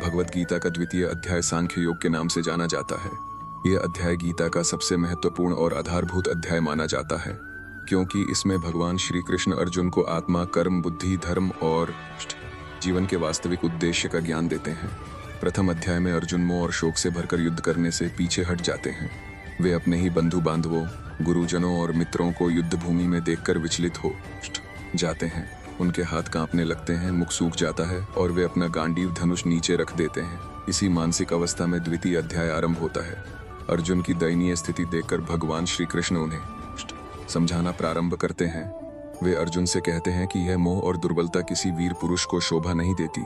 भगवत गीता का द्वितीय अध्याय सांख्य योग के नाम से जाना जाता है। यह अध्याय गीता का सबसे महत्वपूर्ण और आधारभूत अध्याय माना जाता है, क्योंकि इसमें भगवान श्री कृष्ण अर्जुन को आत्मा, कर्म, बुद्धि, धर्म और जीवन के वास्तविक उद्देश्य का ज्ञान देते हैं। प्रथम अध्याय में अर्जुन मोह और शोक से भरकर युद्ध करने से पीछे हट जाते हैं। वे अपने ही बंधु बांधवों, गुरुजनों और मित्रों को युद्ध भूमि में देखकर विचलित हो जाते हैं। उनके हाथ कांपने लगते हैं, मुख सूख जाता है और वे अपना गांडीव धनुष नीचे रख देते हैं। इसी मानसिक अवस्था में द्वितीय अध्याय आरंभ होता है। अर्जुन की दयनीय स्थिति देखकर भगवान श्री कृष्ण उन्हें समझाना प्रारंभ करते हैं। वे अर्जुन से कहते हैं कि यह मोह और दुर्बलता किसी वीर पुरुष को शोभा नहीं देती।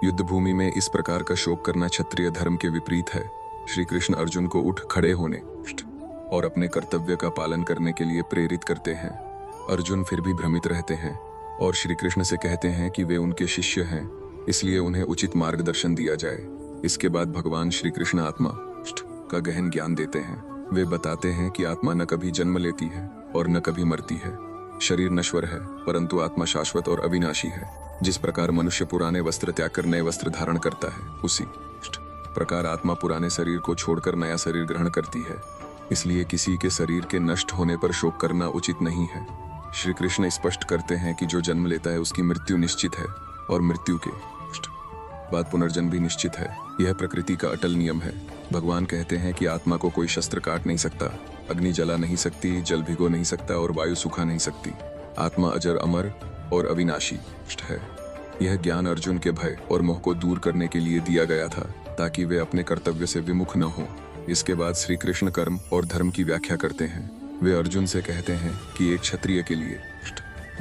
युद्ध भूमि में इस प्रकार का शोक करना क्षत्रिय धर्म के विपरीत है। श्री कृष्ण अर्जुन को उठ खड़े होने और अपने कर्तव्य का पालन करने के लिए प्रेरित करते हैं। अर्जुन फिर भी भ्रमित रहते हैं और श्री कृष्ण से कहते हैं कि वे उनके शिष्य हैं, इसलिए उन्हें उचित मार्गदर्शन दिया जाए। इसके बाद भगवान श्री कृष्ण आत्मा का गहन ज्ञान देते हैं। वे बताते हैं कि आत्मा न कभी जन्म लेती है और न कभी मरती है। शरीर नश्वर है, परंतु आत्मा शाश्वत और अविनाशी है। जिस प्रकार मनुष्य पुराने वस्त्र त्याग कर नए वस्त्र धारण करता है, उसी प्रकार आत्मा पुराने शरीर को छोड़कर नया शरीर ग्रहण करती है। इसलिए किसी के शरीर के नष्ट होने पर शोक करना उचित नहीं है। श्री कृष्ण स्पष्ट करते हैं कि जो जन्म लेता है उसकी मृत्यु निश्चित है और मृत्यु के बाद पुनर्जन्म भी निश्चित है। यह प्रकृति का अटल नियम है। भगवान कहते हैं कि आत्मा को कोई शस्त्र काट नहीं सकता, अग्नि जला नहीं सकती, जल भिगो नहीं सकता और वायु सुखा नहीं सकती। आत्मा अजर, अमर और अविनाशी है। यह ज्ञान अर्जुन के भय और मोह को दूर करने के लिए दिया गया था, ताकि वे अपने कर्तव्य से विमुख न हो। इसके बाद श्री कृष्ण कर्म और धर्म की व्याख्या करते हैं। वे अर्जुन से कहते हैं कि एक क्षत्रिय के लिए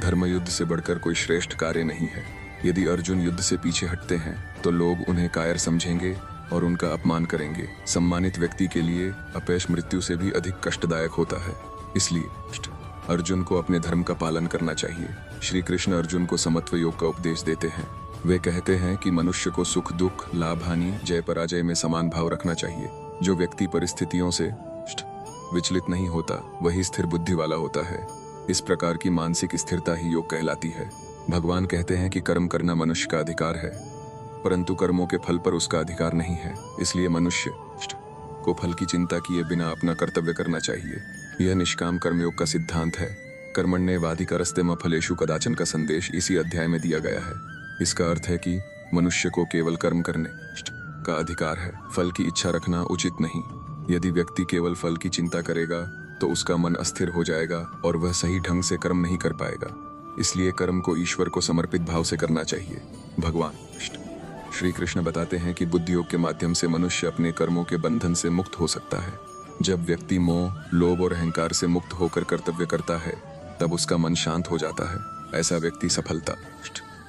धर्म युद्ध से बढ़कर कोई श्रेष्ठ कार्य नहीं है। यदि अर्जुन युद्ध से पीछे हटते हैं तो लोग उन्हें कायर समझेंगे और उनका अपमान करेंगे। सम्मानित व्यक्ति के लिए अपयश मृत्यु से भी अधिक कष्टदायक होता है। इसलिए अर्जुन को अपने धर्म का पालन करना चाहिए। श्री कृष्ण अर्जुन को समत्व योग का उपदेश देते हैं। वे कहते हैं कि मनुष्य को सुख दुख, लाभ हानि, जय पराजय में समान भाव रखना चाहिए। जो व्यक्ति परिस्थितियों से विचलित नहीं होता, वही स्थिर बुद्धि वाला होता है। इस प्रकार की मानसिक स्थिरता ही योग कहलाती है। भगवान कहते हैं कि कर्म करना मनुष्य का अधिकार है, परंतु कर्मों के फल पर उसका अधिकार नहीं है। इसलिए मनुष्य को फल की चिंता किए बिना अपना कर्तव्य करना चाहिए। यह निष्काम कर्मयोग का सिद्धांत है। कर्मण्येवाधिकारस्ते फलेषु कदाचन का संदेश इसी अध्याय में दिया गया है। इसका अर्थ है कि मनुष्य को केवल कर्म करने का अधिकार है, फल की इच्छा रखना उचित नहीं। यदि व्यक्ति केवल फल की चिंता करेगा तो उसका मन अस्थिर हो जाएगा और वह सही ढंग से कर्म नहीं कर पाएगा। इसलिए कर्म को ईश्वर को समर्पित भाव से करना चाहिए। भगवान श्री कृष्ण बताते हैं कि बुद्धि योग के माध्यम से मनुष्य अपने कर्मों के बंधन से मुक्त हो सकता है। जब व्यक्ति मोह, लोभ और अहंकार से मुक्त होकर कर्तव्य करता है, तब उसका मन शांत हो जाता है। ऐसा व्यक्ति सफलता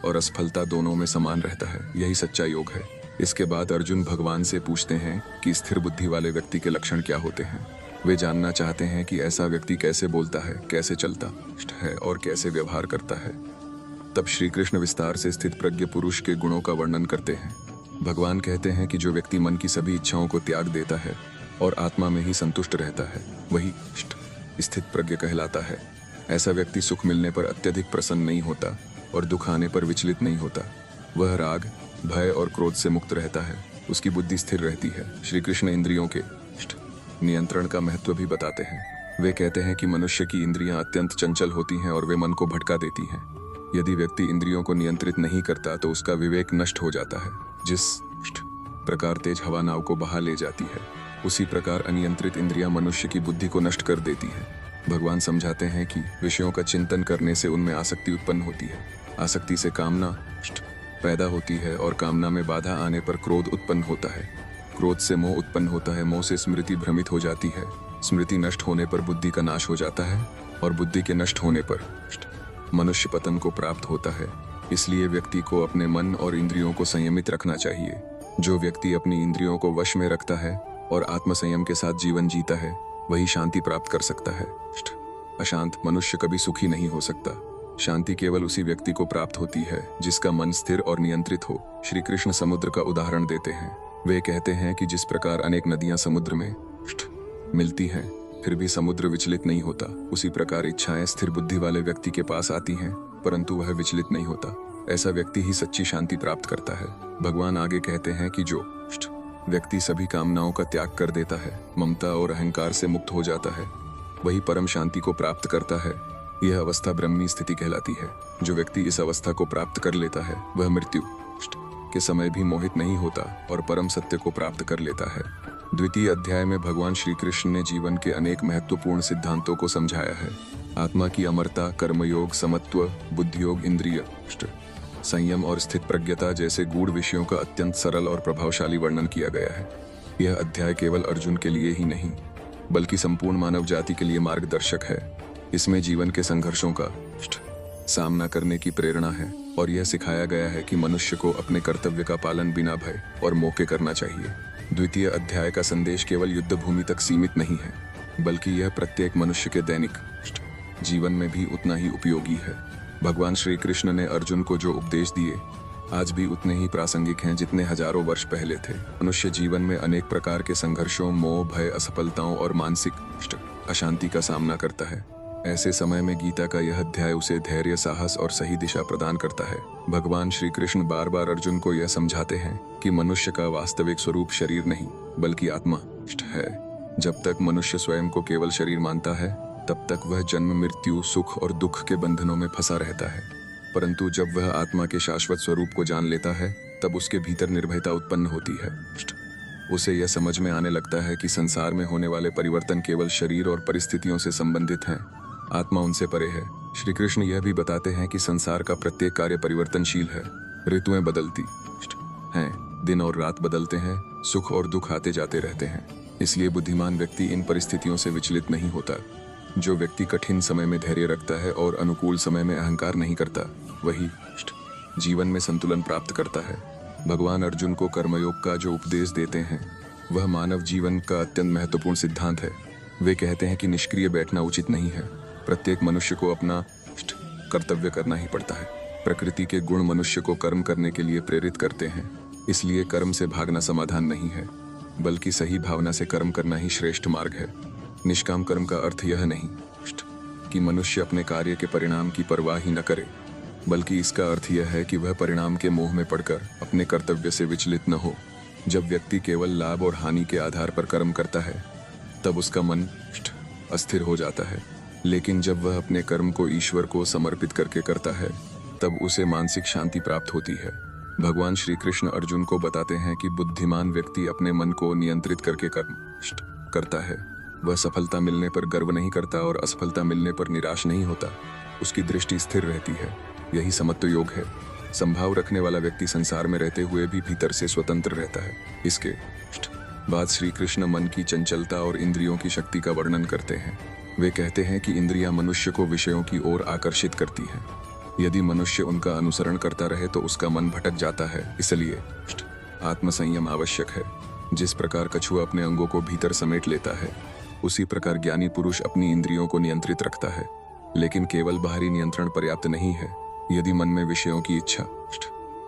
और असफलता दोनों में समान रहता है। यही सच्चा योग है। इसके बाद अर्जुन भगवान से पूछते हैं कि स्थिर बुद्धि वाले व्यक्ति के लक्षण क्या होते हैं। वे जानना चाहते हैं कि ऐसा व्यक्ति कैसे बोलता है, कैसे चलता है और कैसे व्यवहार करता है। तब श्री कृष्ण विस्तार से स्थित प्रज्ञ पुरुष के गुणों का वर्णन करते हैं। भगवान कहते हैं कि जो व्यक्ति मन की सभी इच्छाओं को त्याग देता है और आत्मा में ही संतुष्ट रहता है, वही स्थित प्रज्ञ कहलाता है। ऐसा व्यक्ति सुख मिलने पर अत्यधिक प्रसन्न नहीं होता और दुख आने पर विचलित नहीं होता। वह राग, भय और क्रोध से मुक्त रहता है। उसकी बुद्धि स्थिर रहती है। श्री कृष्ण इंद्रियों के नियंत्रण का महत्व भी बताते हैं। वे कहते हैं कि मनुष्य की इंद्रियां अत्यंत चंचल होती हैं और वे मन को भटका देती हैं। यदि व्यक्ति इंद्रियों को नियंत्रित नहीं करता तो उसका विवेक नष्ट हो जाता है। जिस प्रकार तेज हवा नाव को बहा ले जाती है, उसी प्रकार अनियंत्रित इंद्रियां मनुष्य की बुद्धि को नष्ट कर देती हैं। भगवान समझाते हैं कि विषयों का चिंतन करने से उनमें आसक्ति उत्पन्न होती है। आसक्ति से कामना पैदा होती है और कामना में बाधा आने पर क्रोध उत्पन्न होता है। क्रोध से मोह उत्पन्न होता है। मोह से स्मृति भ्रमित हो जाती है। स्मृति नष्ट होने पर बुद्धि का नाश हो जाता है और बुद्धि के नष्ट होने पर मनुष्य पतन को प्राप्त होता है। इसलिए व्यक्ति को अपने मन और इंद्रियों को संयमित रखना चाहिए। जो व्यक्ति अपनी इंद्रियों को वश में रखता है और आत्मसंयम के साथ जीवन जीता है, वही शांति प्राप्त कर सकता है। अशांत मनुष्य कभी सुखी नहीं हो सकता। शांति केवल उसी व्यक्ति को प्राप्त होती है जिसका मन स्थिर और नियंत्रित हो। श्री कृष्ण समुद्र का उदाहरण देते हैं। वे कहते हैं कि जिस प्रकार अनेक नदियां समुद्र में मिलती हैं, फिर भी समुद्र विचलित नहीं होता, उसी प्रकार इच्छाएं स्थिर बुद्धि वाले व्यक्ति के पास आती हैं, परंतु वह विचलित नहीं होता। ऐसा व्यक्ति ही सच्ची शांति प्राप्त करता है। भगवान आगे कहते हैं कि जो व्यक्ति सभी कामनाओं का त्याग कर देता है, ममता और अहंकार से मुक्त हो जाता है, वही परम शांति को प्राप्त करता है। यह अवस्था ब्रह्मी स्थिति कहलाती है। जो व्यक्ति इस अवस्था को प्राप्त कर लेता है वह मृत्यु के समय भी मोहित नहीं होता और परम सत्य को प्राप्त कर लेता है। द्वितीय अध्याय में भगवान श्री कृष्ण ने जीवन के अनेक महत्वपूर्ण सिद्धांतों को समझाया है। आत्मा की अमरता, कर्मयोग, समत्व, बुद्धियोग, इंद्रिय संयम और स्थित प्रज्ञता जैसे गूढ़ विषयों का अत्यंत सरल और प्रभावशाली वर्णन किया गया है। यह अध्याय केवल अर्जुन के लिए ही नहीं बल्कि संपूर्ण मानव जाति के लिए मार्गदर्शक है। इसमें जीवन के संघर्षों का सामना करने की प्रेरणा है और यह सिखाया गया है कि मनुष्य को अपने कर्तव्य का पालन बिना भय और मौके करना चाहिए। द्वितीय अध्याय का संदेश केवल युद्ध भूमि तक सीमित नहीं है बल्कि यह प्रत्येक मनुष्य के दैनिक जीवन में भी उतना ही उपयोगी है। भगवान श्री कृष्ण ने अर्जुन को जो उपदेश दिए आज भी उतने ही प्रासंगिक हैं जितने हजारों वर्ष पहले थे। मनुष्य जीवन में अनेक प्रकार के संघर्षों, मोह, भय, असफलताओं और मानसिक अशांति का सामना करता है। ऐसे समय में गीता का यह अध्याय उसे धैर्य, साहस और सही दिशा प्रदान करता है। भगवान श्री कृष्ण बार बार अर्जुन को यह समझाते हैं कि मनुष्य का वास्तविक स्वरूप शरीर नहीं बल्कि आत्मा है। जब तक मनुष्य स्वयं को केवल शरीर मानता है तब तक वह जन्म, मृत्यु, सुख और दुख के बंधनों में फंसा रहता है। परंतु जब वह आत्मा के शाश्वत स्वरूप को जान लेता है तब उसके भीतर निर्भयता उत्पन्न होती है। उसे यह समझ में आने लगता है कि संसार में होने वाले परिवर्तन केवल शरीर और परिस्थितियों से संबंधित हैं, आत्मा उनसे परे है। श्री कृष्ण यह भी बताते हैं कि संसार का प्रत्येक कार्य परिवर्तनशील है। ऋतुएं बदलती हैं, दिन और रात बदलते हैं, सुख और दुख आते जाते रहते हैं। इसलिए बुद्धिमान व्यक्ति इन परिस्थितियों से विचलित नहीं होता। जो व्यक्ति कठिन समय में धैर्य रखता है और अनुकूल समय में अहंकार नहीं करता वही जीवन में संतुलन प्राप्त करता है। भगवान अर्जुन को कर्मयोग का जो उपदेश देते हैं वह मानव जीवन का अत्यंत महत्वपूर्ण सिद्धांत है। वे कहते हैं कि निष्क्रिय बैठना उचित नहीं है। प्रत्येक मनुष्य को अपना कर्तव्य करना ही पड़ता है। प्रकृति के गुण मनुष्य को कर्म करने के लिए प्रेरित करते हैं। इसलिए कर्म से भागना समाधान नहीं है बल्कि सही भावना से कर्म करना ही श्रेष्ठ मार्ग है। निष्काम कर्म का अर्थ यह नहीं कि मनुष्य अपने कार्य के परिणाम की परवाह ही न करे बल्कि इसका अर्थ यह है कि वह परिणाम के मोह में पड़कर अपने कर्तव्य से विचलित न हो। जब व्यक्ति केवल लाभ और हानि के आधार पर कर्म करता है तब उसका मन अस्थिर हो जाता है। लेकिन जब वह अपने कर्म को ईश्वर को समर्पित करके करता है तब उसे मानसिक शांति प्राप्त होती है। भगवान श्री कृष्ण अर्जुन को बताते हैं कि बुद्धिमान व्यक्ति अपने मन को नियंत्रित करके कर्म करता है। वह सफलता मिलने पर गर्व नहीं करता और असफलता मिलने पर निराश नहीं होता। उसकी दृष्टि स्थिर रहती है। यही समत्व योग है। संभाव रखने वाला व्यक्ति संसार में रहते हुए भी भीतर से स्वतंत्र रहता है। इसके बाद श्री कृष्ण मन की चंचलता और इंद्रियों की शक्ति का वर्णन करते हैं। वे कहते हैं कि इंद्रियां मनुष्य को विषयों की ओर आकर्षित करती हैं। यदि मनुष्य उनका अनुसरण करता रहे तो उसका मन भटक जाता है। इसलिए आत्मसंयम आवश्यक है। जिस प्रकार कछुआ अपने अंगों को भीतर समेट लेता है उसी प्रकार ज्ञानी पुरुष अपनी इंद्रियों को नियंत्रित रखता है। लेकिन केवल बाहरी नियंत्रण पर्याप्त नहीं है। यदि मन में विषयों की इच्छा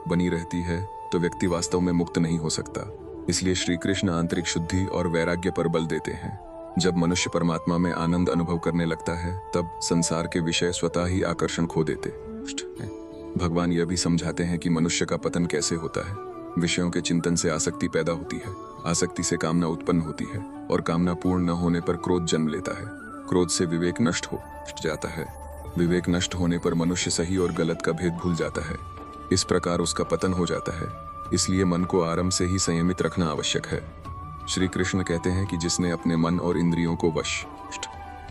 बनी रहती है तो व्यक्ति वास्तव में मुक्त नहीं हो सकता। इसलिए श्री कृष्ण आंतरिक शुद्धि और वैराग्य पर बल देते हैं। जब मनुष्य परमात्मा में आनंद अनुभव करने लगता है तब संसार के विषय स्वतः ही आकर्षण खो देते हैं। भगवान यह भी समझाते हैं कि मनुष्य का पतन कैसे होता है। विषयों के चिंतन से आसक्ति पैदा होती है, आसक्ति से कामना उत्पन्न होती है और कामना पूर्ण न होने पर क्रोध जन्म लेता है। क्रोध से विवेक नष्ट हो जाता है। विवेक नष्ट होने पर मनुष्य सही और गलत का भेद भूल जाता है। इस प्रकार उसका पतन हो जाता है। इसलिए मन को आरंभ से ही संयमित रखना आवश्यक है। श्री कृष्ण कहते हैं कि जिसने अपने मन और इंद्रियों को वश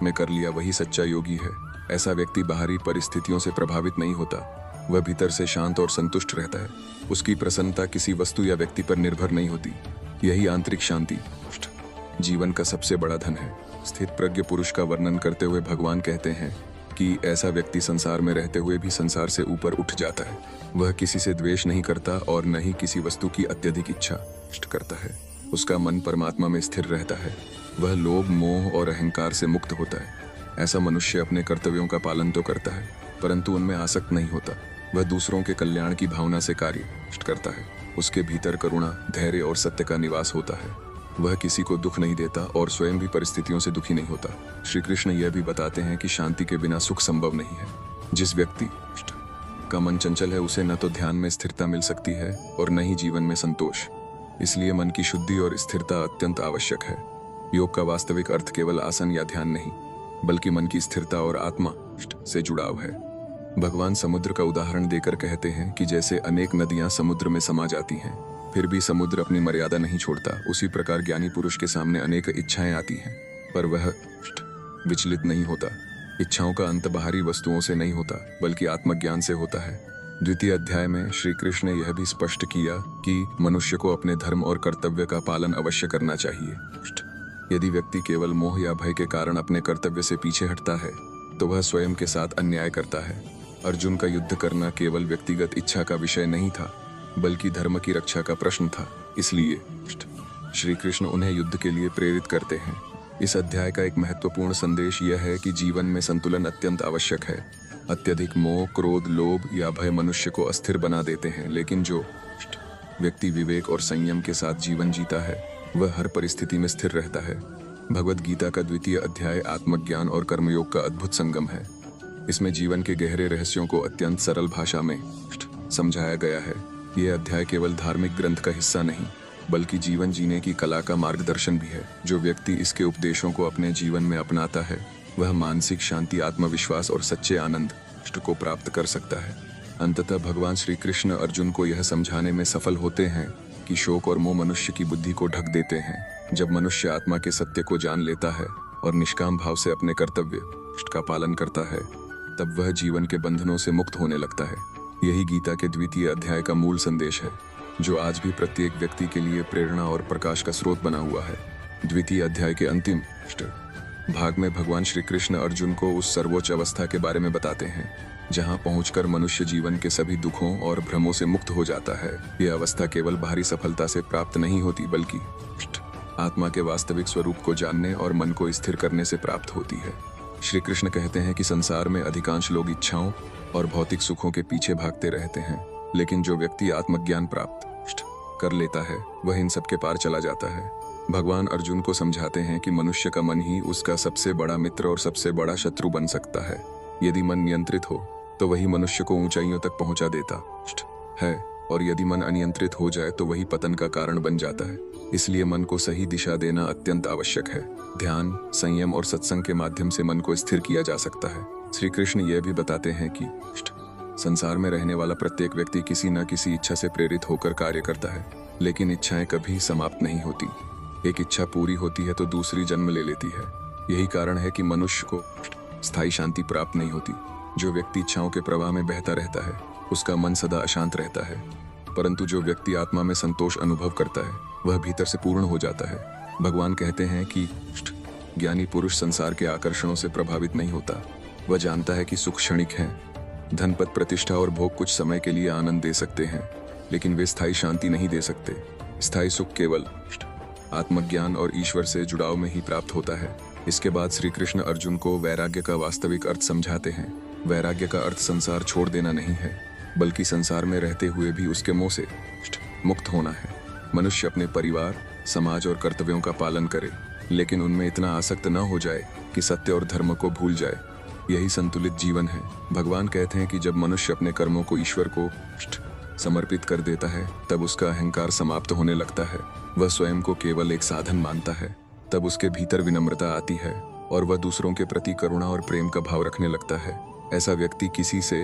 में कर लिया वही सच्चा योगी है। ऐसा व्यक्ति बाहरी परिस्थितियों से प्रभावित नहीं होता। वह भीतर से शांत और संतुष्ट रहता है। उसकी प्रसन्नता किसी वस्तु या व्यक्ति पर निर्भर नहीं होती। यही आंतरिक शांति जीवन का सबसे बड़ा धन है। स्थित प्रज्ञ पुरुष का वर्णन करते हुए भगवान कहते हैं कि ऐसा व्यक्ति संसार में रहते हुए भी संसार से ऊपर उठ जाता है। वह किसी से द्वेष नहीं करता और न ही किसी वस्तु की अत्यधिक इच्छा करता है। उसका मन परमात्मा में स्थिर रहता है। वह लोभ, मोह और अहंकार से मुक्त होता है। ऐसा मनुष्य अपने कर्तव्यों का पालन तो करता है परंतु उनमें आसक्त नहीं होता। वह दूसरों के कल्याण की भावना से कार्य करता है। उसके भीतर करुणा, धैर्य और सत्य का निवास होता है। वह किसी को दुख नहीं देता और स्वयं भी परिस्थितियों से दुखी नहीं होता। श्री कृष्ण यह भी बताते हैं कि शांति के बिना सुख संभव नहीं है। जिस व्यक्ति का मन चंचल है उसे न तो ध्यान में स्थिरता मिल सकती है और न ही जीवन में संतोष। इसलिए मन की शुद्धि और स्थिरता अत्यंत आवश्यक है। योग का वास्तविक अर्थ केवल आसन या ध्यान नहीं, बल्कि मन की स्थिरता और आत्मा से जुड़ाव है। भगवान समुद्र का उदाहरण देकर कहते हैं कि जैसे अनेक नदियां समुद्र में समा जाती हैं, फिर भी समुद्र अपनी मर्यादा नहीं छोड़ता, उसी प्रकार ज्ञानी पुरुष के सामने अनेक इच्छाएं आती हैं, पर वह विचलित नहीं होता। इच्छाओं का अंत बाहरी वस्तुओं से नहीं होता, बल्कि आत्मज्ञान से होता है। द्वितीय अध्याय में श्री कृष्ण ने यह भी स्पष्ट किया कि मनुष्य को अपने धर्म और कर्तव्य का पालन अवश्य करना चाहिए। यदि व्यक्ति केवल मोह या भय के कारण अपने कर्तव्य से पीछे हटता है, तो वह स्वयं के साथ अन्याय करता है। अर्जुन का युद्ध करना केवल व्यक्तिगत इच्छा का विषय नहीं था, बल्कि धर्म की रक्षा का प्रश्न था। इसलिए श्री कृष्ण उन्हें युद्ध के लिए प्रेरित करते हैं। इस अध्याय का एक महत्वपूर्ण संदेश यह है कि जीवन में संतुलन अत्यंत आवश्यक है। अत्यधिक मोह, क्रोध, लोभ या भय मनुष्य को अस्थिर बना देते हैं, लेकिन जो व्यक्ति विवेक और संयम के साथ जीवन जीता है, वह हर परिस्थिति में स्थिर रहता है। भगवद गीता का द्वितीय अध्याय आत्मज्ञान और कर्मयोग का अद्भुत संगम है। इसमें जीवन के गहरे रहस्यों को अत्यंत सरल भाषा में समझाया गया है। यह अध्याय केवल धार्मिक ग्रंथ का हिस्सा नहीं, बल्कि जीवन जीने की कला का मार्गदर्शन भी है। जो व्यक्ति इसके उपदेशों को अपने जीवन में अपनाता है, वह मानसिक शांति, आत्मविश्वास और सच्चे आनंद को प्राप्त कर सकता है। अंततः भगवान श्री कृष्ण अर्जुन को यह समझाने में सफल होते हैं कि शोक और मोह मनुष्य की बुद्धि को ढक देते हैं। जब मनुष्य आत्मा के सत्य को जान लेता है और निष्काम भाव से अपने कर्तव्य का पालन करता है, तब वह जीवन के बंधनों से मुक्त होने लगता है। यही गीता के द्वितीय अध्याय का मूल संदेश है, जो आज भी प्रत्येक व्यक्ति के लिए प्रेरणा और प्रकाश का स्रोत बना हुआ है। द्वितीय अध्याय के अंतिम भाग में भगवान श्री कृष्ण अर्जुन को उस सर्वोच्च अवस्था के बारे में बताते हैं, जहां पहुंचकर मनुष्य जीवन के सभी दुखों और भ्रमों से मुक्त हो जाता है। यह अवस्था केवल बाहरी सफलता से प्राप्त नहीं होती, बल्कि आत्मा के वास्तविक स्वरूप को जानने और मन को स्थिर करने से प्राप्त होती है। श्री कृष्ण कहते हैं कि संसार में अधिकांश लोग इच्छाओं और भौतिक सुखों के पीछे भागते रहते हैं, लेकिन जो व्यक्ति आत्मज्ञान प्राप्त कर लेता है, वह इन सब के पार चला जाता है। भगवान अर्जुन को समझाते हैं कि मनुष्य का मन ही उसका सबसे बड़ा मित्र और सबसे बड़ा शत्रु बन सकता है। यदि मन नियंत्रित हो, तो वही मनुष्य को ऊंचाइयों तक पहुंचा देता है, और यदि मन अनियंत्रित हो जाए तो वही पतन का कारण बन जाता है। इसलिए मन को सही दिशा देना अत्यंत आवश्यक है। ध्यान, संयम और सत्संग के माध्यम से मन को स्थिर किया जा सकता है। श्री कृष्ण यह भी बताते हैं कि संसार में रहने वाला प्रत्येक व्यक्ति किसी न किसी इच्छा से प्रेरित होकर कार्य करता है, लेकिन इच्छाएं कभी समाप्त नहीं होती। एक इच्छा पूरी होती है तो दूसरी जन्म ले लेती है। यही कारण है कि मनुष्य को स्थायी शांति प्राप्त नहीं होती। जो व्यक्ति इच्छाओं के प्रवाह में बहता रहता है, उसका मन सदा अशांत रहता है, परंतु जो व्यक्ति आत्मा में संतोष अनुभव करता है, वह भीतर से पूर्ण हो जाता है। भगवान कहते हैं कि ज्ञानी पुरुष संसार के आकर्षणों से प्रभावित नहीं होता। वह जानता है कि सुख क्षणिक है। धन, पद, प्रतिष्ठा और भोग कुछ समय के लिए आनंद दे सकते हैं, लेकिन वे स्थायी शांति नहीं दे सकते। स्थायी सुख केवल आत्मज्ञान और ईश्वर से जुड़ाव में ही प्राप्त होता है। इसके बाद श्री कृष्ण अर्जुन को वैराग्य का वास्तविक अर्थ समझाते हैं। वैराग्य का अर्थ संसार छोड़ देना नहीं है, बल्कि संसार में रहते हुए भी उसके मोह से मुक्त होना है। मनुष्य अपने परिवार, समाज और कर्तव्यों का पालन करे, लेकिन उनमें इतना आसक्त न हो जाए कि सत्य और धर्म को भूल जाए। यही संतुलित जीवन है। भगवान कहते हैं कि जब मनुष्य अपने कर्मों को ईश्वर को समर्पित कर देता है, तब उसका अहंकार समाप्त होने लगता है। वह स्वयं को केवल एक साधन मानता है। तब उसके भीतर विनम्रता आती है और वह दूसरों के प्रति करुणा और प्रेम का भाव रखने लगता है। ऐसा व्यक्ति किसी से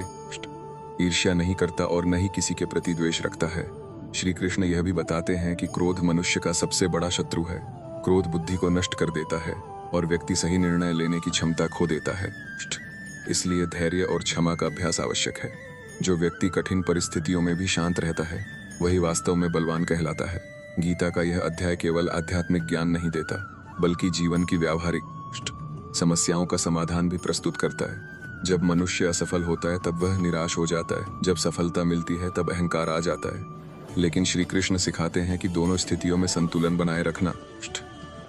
ईर्ष्या नहीं करता और न ही किसी के प्रति द्वेष रखता है। श्री कृष्ण यह भी बताते हैं कि क्रोध मनुष्य का सबसे बड़ा शत्रु है। क्रोध बुद्धि को नष्ट कर देता है और व्यक्ति सही निर्णय लेने की क्षमता खो देता है। इसलिए धैर्य और क्षमा का अभ्यास आवश्यक है। जो व्यक्ति कठिन परिस्थितियों में भी शांत रहता है, वही वास्तव में बलवान कहलाता है। गीता का यह अध्याय केवल आध्यात्मिक ज्ञान नहीं देता, बल्कि जीवन की व्यावहारिक समस्याओं का समाधान भी प्रस्तुत करता है। जब मनुष्य असफल होता है, तब वह निराश हो जाता है। जब सफलता मिलती है, तब अहंकार आ जाता है। लेकिन श्री कृष्ण सिखाते हैं कि दोनों स्थितियों में संतुलन बनाए रखना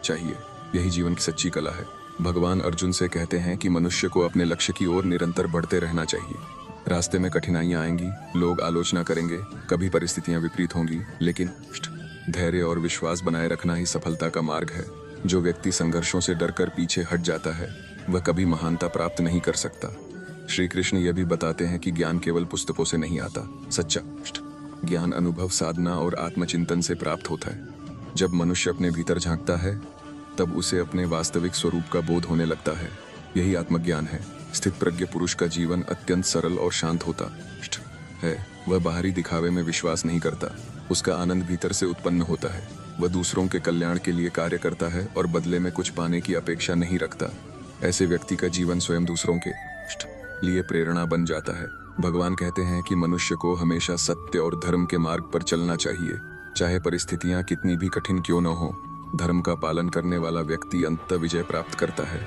चाहिए। यही जीवन की सच्ची कला है। भगवान अर्जुन से कहते हैं कि मनुष्य को अपने लक्ष्य की ओर निरंतर बढ़ते रहना चाहिए। रास्ते में कठिनाइयां आएंगी, लोग आलोचना करेंगे, कभी परिस्थितियां विपरीत होंगी, लेकिन धैर्य और विश्वास बनाए रखना ही सफलता का मार्ग है। जो व्यक्ति संघर्षों से डरकर पीछे हट जाता है, वह कभी महानता प्राप्त नहीं कर सकता। श्री कृष्ण यह भी बताते हैं कि ज्ञान केवल पुस्तकों से नहीं आता। सच्चा ज्ञान अनुभव, साधना और आत्मचिंतन से प्राप्त होता है। जब मनुष्य अपने भीतर झांकता है तब उसे अपने वास्तविक स्वरूप का बोध होने लगता है। यही आत्मज्ञान है। स्थित प्रज्ञ पुरुष का जीवन अत्यंत सरल और शांत होता है। वह बाहरी दिखावे में विश्वास नहीं करता। उसका आनंद भीतर से उत्पन्न होता है। वह दूसरों के कल्याण के लिए कार्य करता है और बदले में कुछ पाने की अपेक्षा नहीं रखता। ऐसे व्यक्ति का जीवन स्वयं दूसरों के लिए प्रेरणा बन जाता है। भगवान कहते हैं कि मनुष्य को हमेशा सत्य और धर्म के मार्ग पर चलना चाहिए, चाहे परिस्थितियां कितनी भी कठिन क्यों न हो। धर्म का पालन करने वाला व्यक्ति अंततः विजय प्राप्त करता है।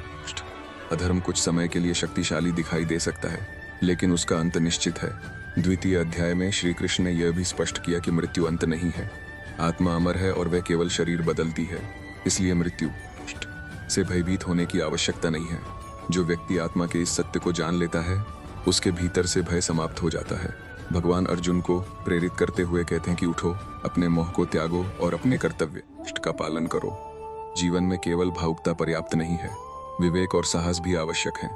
अधर्म कुछ समय के लिए शक्तिशाली दिखाई दे सकता है, लेकिन उसका अंत निश्चित है। द्वितीय अध्याय में श्री कृष्ण ने यह भी स्पष्ट किया कि मृत्यु अंत नहीं है। आत्मा अमर है और वह केवल शरीर बदलती है। इसलिए मृत्यु से भयभीत होने की आवश्यकता नहीं है। जो व्यक्ति आत्मा के इस सत्य को जान लेता है उसके भीतर से भय समाप्त हो जाता है। भगवान अर्जुन को प्रेरित करते हुए कहते हैं कि उठो, अपने मोह को त्यागो और अपने कर्तव्य का पालन करो। जीवन में केवल भावुकता पर्याप्त नहीं है, विवेक और साहस भी आवश्यक है।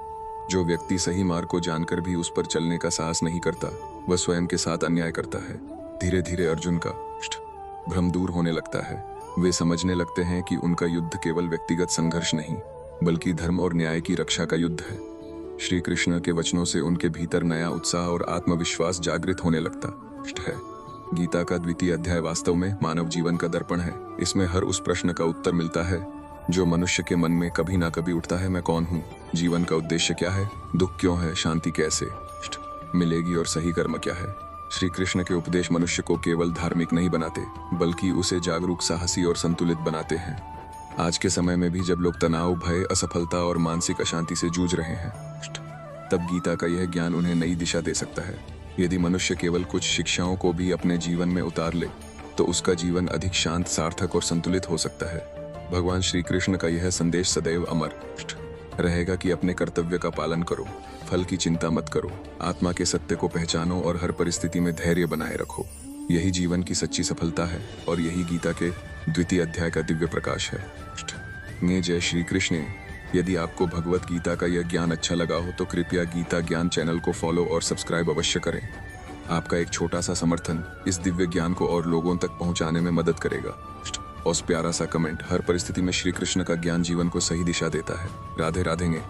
जो व्यक्ति सही मार्ग को जानकर भी उस पर चलने का साहस नहीं करता, वह स्वयं के साथ अन्याय करता है। धीरे धीरे अर्जुन का भ्रम दूर होने लगता है। वे समझने लगते हैं कि उनका युद्ध केवल व्यक्तिगत संघर्ष नहीं, बल्कि धर्म और न्याय की रक्षा का युद्ध है। श्री कृष्ण के वचनों से उनके भीतर नया उत्साह और आत्मविश्वास जागृत होने लगता है। गीता का द्वितीय अध्याय वास्तव में मानव जीवन का दर्पण है। इसमें हर उस प्रश्न का उत्तर मिलता है जो मनुष्य के मन में कभी ना कभी उठता है। मैं कौन हूँ? जीवन का उद्देश्य क्या है? दुख क्यों है? शांति कैसे मिलेगी? और सही कर्म क्या है? श्री कृष्ण के उपदेश मनुष्य को केवल धार्मिक नहीं बनाते, बल्कि उसे जागरूक, साहसी और संतुलित बनाते हैं। आज के समय में भी जब लोग तनाव, भय, असफलता और मानसिक अशांति से जूझ रहे हैं, तब गीता का यह ज्ञान उन्हें नई दिशा दे सकता है। यदि मनुष्य केवल कुछ शिक्षाओं को भी अपने जीवन में उतार ले तो उसका जीवन अधिक शांत, सार्थक और संतुलित हो सकता है। भगवान श्री कृष्ण का यह संदेश सदैव अमर रहेगा कि अपने कर्तव्य का पालन करो, फल की चिंता मत करो, आत्मा के सत्य को पहचानो और हर परिस्थिति में धैर्य बनाए रखो। यही जीवन की सच्ची सफलता है और यही गीता के द्वितीय अध्याय का दिव्य प्रकाश है। जय श्री कृष्ण। यदि आपको भगवत गीता का यह ज्ञान अच्छा लगा हो तो कृपया गीता ज्ञान चैनल को फॉलो और सब्सक्राइब अवश्य करें। आपका एक छोटा सा समर्थन इस दिव्य ज्ञान को और लोगों तक पहुंचाने में मदद करेगा। और प्यारा सा कमेंट हर परिस्थिति में श्री कृष्ण का ज्ञान जीवन को सही दिशा देता है। राधे राधे।